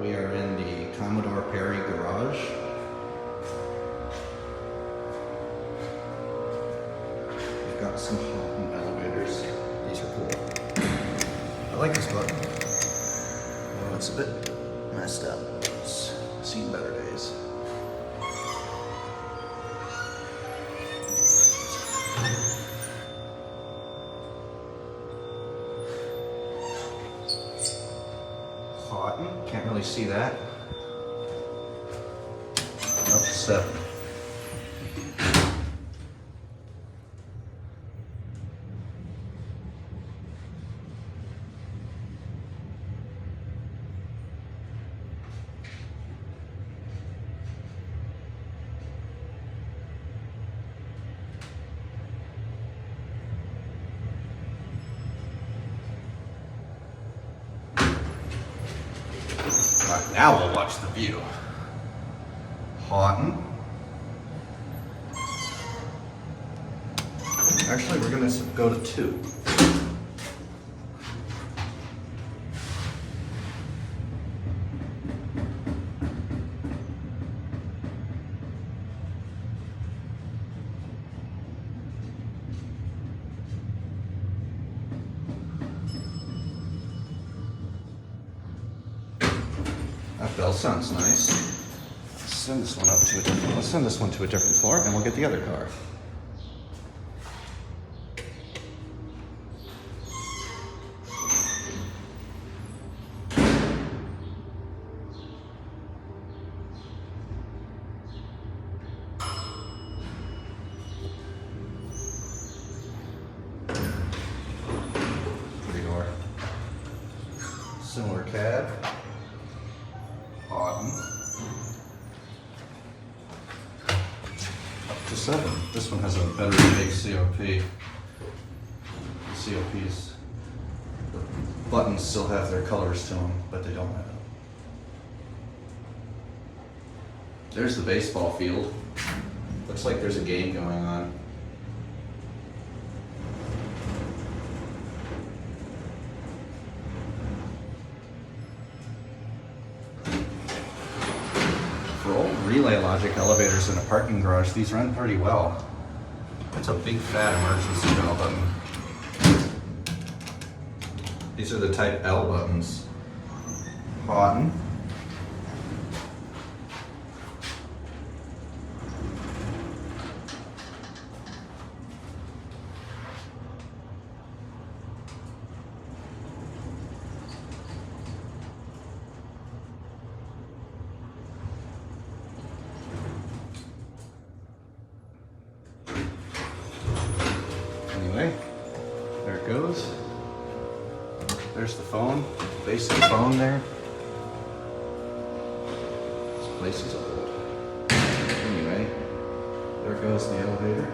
We are in the Commodore Perry garage. We've got some Haughton elevators. These are cool. I like this button. Oh, it's a bit messed up. It's seen better days. Haughton, can't really see that. Up to 7. Right, now we'll watch the view. Haughton. Actually, we're going to go to 2. That bell sounds nice. Let's send this one up to a different. Let's send this one to a different floor, and we'll get the other car. Pretty door. Similar cab. Haughton. Up to 7. This one has a better big COP. COPs. The buttons still have their colors to them, but they don't have it. There's the baseball field. Looks like there's a game going on. For old relay logic elevators in a parking garage, these run pretty well. It's a big fat emergency bell button. These are the type L buttons. Haughton. Anyway, there it goes. There's the phone, basic phone there. This place is old. Anyway, there goes the elevator.